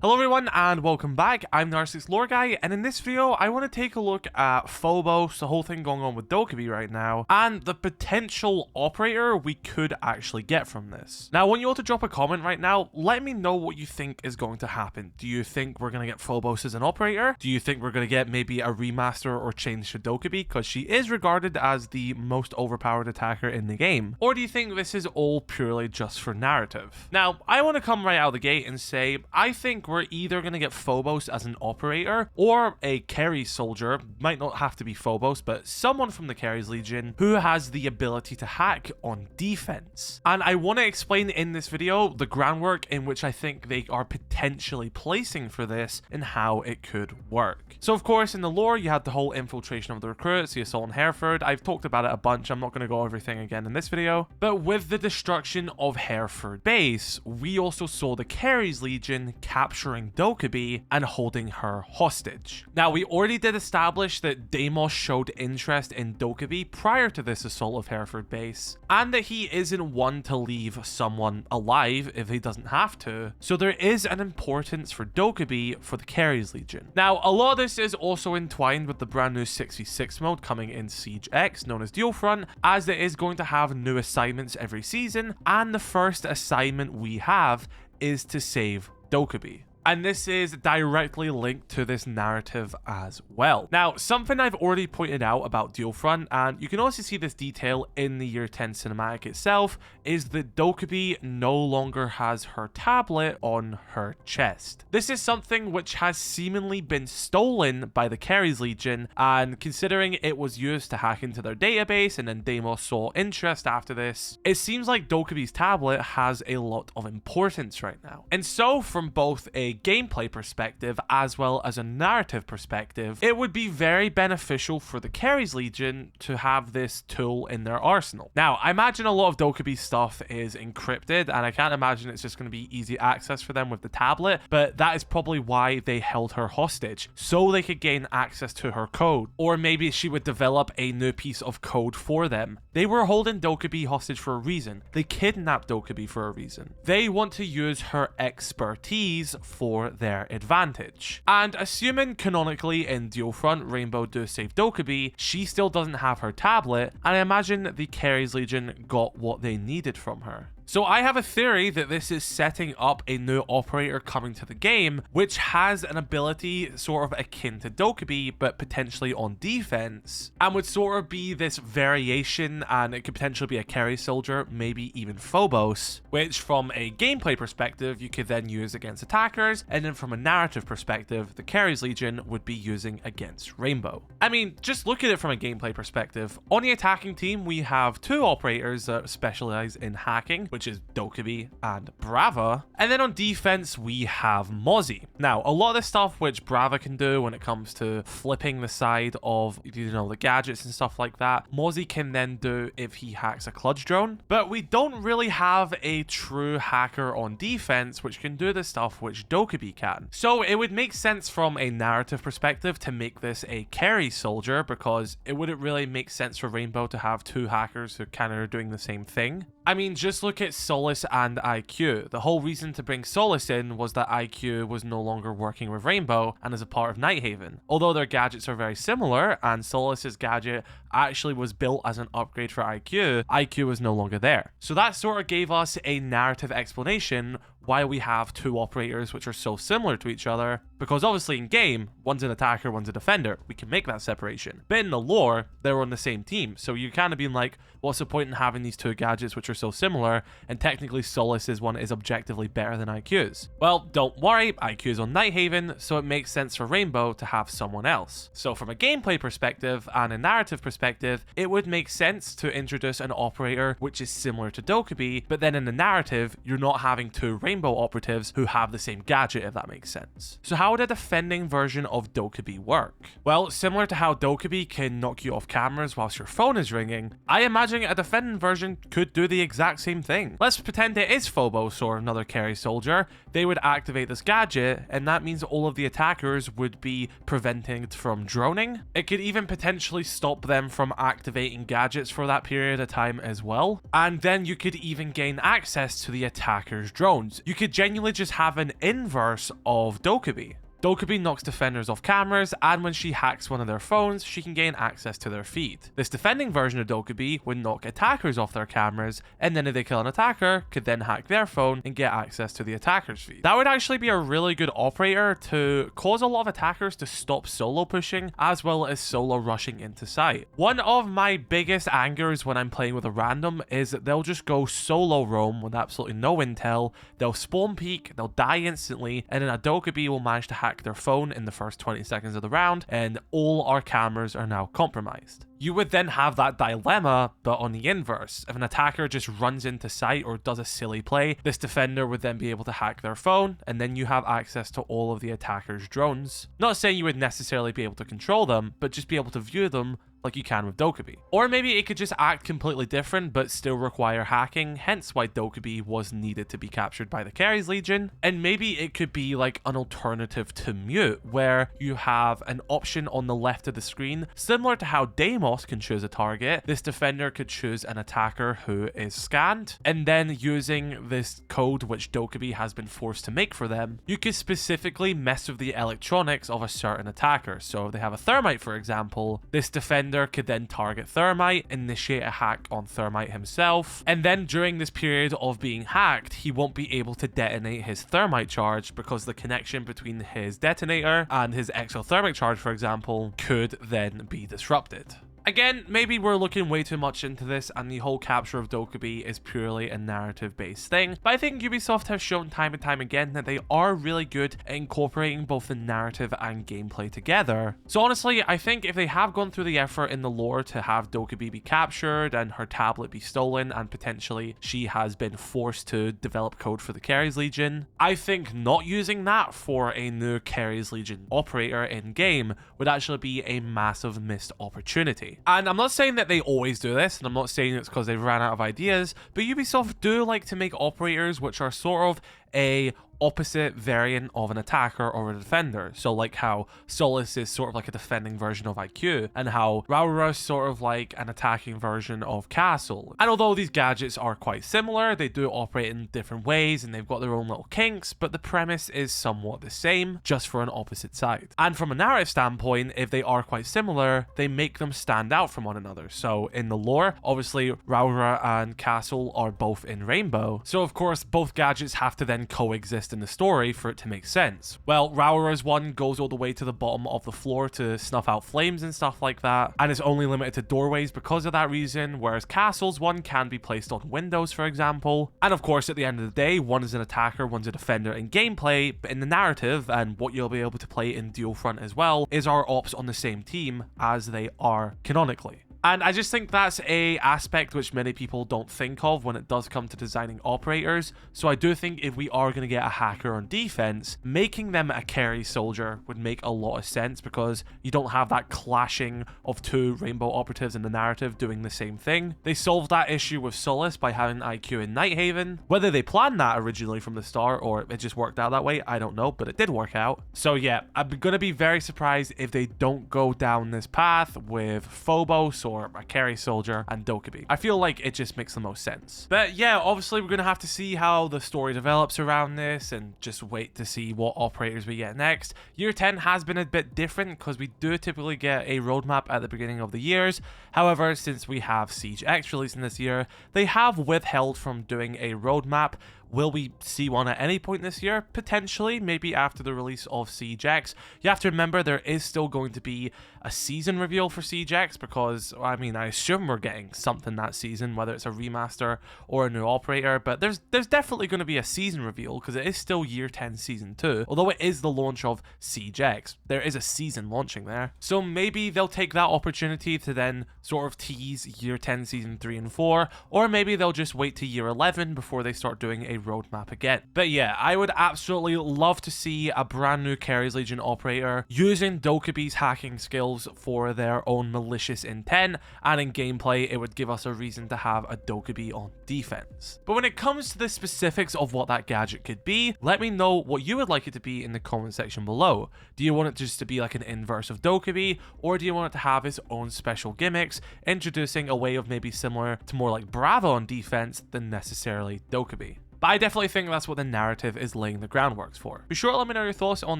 Hello everyone and welcome back. I'm the R6 Lore Guy, and in this video I want to take a look at Phobos, the whole thing going on with Dokkaebi right now, and the potential operator we could actually get from this. Now I want you all to drop a comment right now, let me know what you think is going to happen. Do you think we're going to get Phobos as an operator? Do you think we're going to get maybe a remaster or change to Dokkaebi, because she is regarded as the most overpowered attacker in the game? Or do you think this is all purely just for narrative? Now I want to come right out of the gate and say, I think we're either going to get Phobos as an operator or a Keres soldier, might not have to be Phobos, but someone from the Keres Legion who has the ability to hack on defense. And I want to explain in this video the groundwork in which I think they are potentially placing for this and how it could work. So of course in the lore you had the whole infiltration of the recruits, the assault on Hereford. I've talked about it a bunch, I'm not going to go over everything again in this video. But with the destruction of Hereford base, we also saw the Keres Legion capturing Dokkaebi and holding her hostage. Now we already did establish that Deimos showed interest in Dokkaebi prior to this assault of Hereford base, and that he isn't one to leave someone alive if he doesn't have to, so there is an importance for Dokkaebi for the Keres Legion. Now a lot of this is also entwined with the brand new 6v6 mode coming in Siege X, known as Dual Front, as it is going to have new assignments every season, and the first assignment we have is to save Dokkaebi. And this is directly linked to this narrative as well. Now, something I've already pointed out about Dual Front, and you can also see this detail in the Year 10 cinematic itself, is that Dokkaebi no longer has her tablet on her chest. This is something which has seemingly been stolen by the Keres Legion, and considering it was used to hack into their database and then Deimos saw interest after this, it seems like Dokkaebi's tablet has a lot of importance right now. And so from both a gameplay perspective as well as a narrative perspective, it would be very beneficial for the Keres Legion to have this tool in their arsenal. Now, I imagine a lot of Dokkaebi's stuff is encrypted, and I can't imagine it's just going to be easy access for them with the tablet, but that is probably why they held her hostage, so they could gain access to her code, or maybe she would develop a new piece of code for them. They were holding Dokkaebi hostage for a reason. They kidnapped Dokkaebi for a reason. They want to use her expertise for their advantage. And assuming canonically in Dual Front Rainbow do save Dokkaebi, she still doesn't have her tablet, and I imagine the Keres Legion got what they needed from her. So I have a theory that this is setting up a new operator coming to the game, which has an ability sort of akin to Dokkaebi, but potentially on defense, and would sort of be this variation, and it could potentially be a Keres soldier, maybe even Phobos, which from a gameplay perspective, you could then use against attackers, and then from a narrative perspective, the Keres Legion would be using against Rainbow. I mean, just look at it from a gameplay perspective. On the attacking team, we have two operators that specialize in hacking, which is Dokkaebi and Brava. And then on defense, we have Mozzie. Now, a lot of the stuff which Brava can do when it comes to flipping the side of, you know, the gadgets and stuff like that, Mozzie can then do if he hacks a clutch drone. But we don't really have a true hacker on defense which can do the stuff which Dokkaebi can. So it would make sense from a narrative perspective to make this a Keres soldier, because it wouldn't really make sense for Rainbow to have two hackers who kind of are doing the same thing. I mean, just look at Solace and IQ. The whole reason to bring Solace in was that IQ was no longer working with Rainbow and is a part of Nighthaven. Although their gadgets are very similar, and Solace's gadget actually was built as an upgrade for IQ, IQ was no longer there. So that sort of gave us a narrative explanation why we have two operators which are so similar to each other, because obviously in game, one's an attacker, one's a defender. We can make that separation. But in the lore, they're on the same team, so you're kind of being like, what's the point in having these two gadgets which are so similar, and technically Solace's one is objectively better than IQ's? Well, don't worry, IQ's on Nighthaven, so it makes sense for Rainbow to have someone else. So from a gameplay perspective and a narrative perspective, it would make sense to introduce an operator which is similar to Dokkaebi, but then in the narrative, you're not having two Rainbow operatives who have the same gadget, if that makes sense. So how would a defending version of Dokkaebi work? Well, similar to how Dokkaebi can knock you off cameras whilst your phone is ringing, I imagine a defending version could do the exact same thing. Let's pretend it is Phobos or another Keres soldier. They would activate this gadget, and that means all of the attackers would be preventing it from droning. It could even potentially stop them from activating gadgets for that period of time as well. And then you could even gain access to the attacker's drones. you could genuinely just have an inverse of Dokkaebi. Dokkaebi knocks defenders off cameras, and when she hacks one of their phones, she can gain access to their feed. This defending version of Dokkaebi would knock attackers off their cameras, and then if they kill an attacker, could then hack their phone and get access to the attacker's feed. That would actually be a really good operator to cause a lot of attackers to stop solo pushing, as well as solo rushing into site. One of my biggest angers when I'm playing with a random is that they'll just go solo roam with absolutely no intel, they'll spawn peek, they'll die instantly, and then a Dokkaebi will manage to hack their phone in the first 20 seconds of the round, and all our cameras are now compromised. You would then have that dilemma, but on the inverse. If an attacker just runs into sight or does a silly play, this defender would then be able to hack their phone, and then you have access to all of the attacker's drones. Not saying you would necessarily be able to control them, but just be able to view them like you can with Dokkaebi. Or maybe it could just act completely different but still require hacking, hence why Dokkaebi was needed to be captured by the Keres Legion. And maybe it could be like an alternative to mute, where you have an option on the left of the screen, similar to how deimos can choose a target. This defender could choose an attacker who is scanned, and then using this code which Dokkaebi has been forced to make for them, you could specifically mess with the electronics of a certain attacker. So if they have a thermite, for example, this defender could then target thermite, initiate a hack on thermite himself, and then during this period of being hacked, he won't be able to detonate his thermite charge because the connection between his detonator and his exothermic charge, for example, could then be disrupted. Again, maybe we're looking way too much into this and the whole capture of Dokkaebi is purely a narrative-based thing, but I think Ubisoft have shown time and time again that they are really good at incorporating both the narrative and gameplay together. So honestly, I think if they have gone through the effort in the lore to have Dokkaebi be captured and her tablet be stolen and potentially she has been forced to develop code for the Keres Legion, I think not using that for a new Keres Legion operator in-game would actually be a massive missed opportunity. And I'm not saying that they always do this, and I'm not saying it's because they've ran out of ideas, but Ubisoft do like to make operators which are sort of a opposite variant of an attacker or a defender. So like how Solus is sort of like a defending version of IQ, and how Raura is sort of like an attacking version of Castle. And although these gadgets are quite similar, they do operate in different ways and they've got their own little kinks, but the premise is somewhat the same, just for an opposite side. And from a narrative standpoint, if they are quite similar, they make them stand out from one another. So in the lore, obviously Raura and Castle are both in Rainbow, so of course both gadgets have to then coexist in the story for it to make sense. Well, Raura's one goes all the way to the bottom of the floor to snuff out flames and stuff like that, and is only limited to doorways because of that reason, whereas Castle's one can be placed on windows, for example. And of course, at the end of the day, one is an attacker, one's a defender in gameplay, but in the narrative, and what you'll be able to play in Dual Front as well, is our ops on the same team as they are canonically. And I just think that's a aspect which many people don't think of when it does come to designing operators. So I do think if we are going to get a hacker on defense, making them a carry soldier would make a lot of sense, because you don't have that clashing of two Rainbow operatives in the narrative doing the same thing. They solved that issue with Solus by having IQ in Nighthaven. Whether they planned that originally from the start or it just worked out that way, I don't know, but it did work out. So yeah, I'm going to be very surprised if they don't go down this path with Phobos or a carry soldier and Dokkaebi. I feel like it just makes the most sense. But yeah, obviously we're going to have to see how the story develops around this and just wait to see what operators we get next. Year 10 has been a bit different because we do typically get a roadmap at the beginning of the years. However, since we have Siege X releasing this year, they have withheld from doing a roadmap. Will we see one at any point this year? Potentially, maybe after the release of Siege X. You have to remember there is still going to be a season reveal for Siege X, because, I mean, I assume we're getting something that season, whether it's a remaster or a new operator, but there's definitely going to be a season reveal because it is still Year 10 Season 2. Although it is the launch of Siege X, there is a season launching there. So maybe they'll take that opportunity to then sort of tease Year 10 Season 3 and 4, or maybe they'll just wait to Year 11 before they start doing a roadmap again. But yeah, I would absolutely love to see a brand new Keres Legion operator using Dokkaebi's hacking skills for their own malicious intent, and in gameplay it would give us a reason to have a Dokkaebi on defense. But when it comes to the specifics of what that gadget could be, let me know what you would like it to be in the comment section below. Do you want it just to be like an inverse of Dokkaebi, or do you want it to have its own special gimmicks, introducing a way of maybe similar to more like Brava on defense than necessarily Dokkaebi? But I definitely think that's what the narrative is laying the groundwork for. Be sure to let me know your thoughts on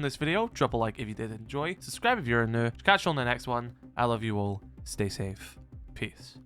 this video. Drop a like if you did enjoy. Subscribe if you're new. Catch you on the next one. I love you all. Stay safe. Peace.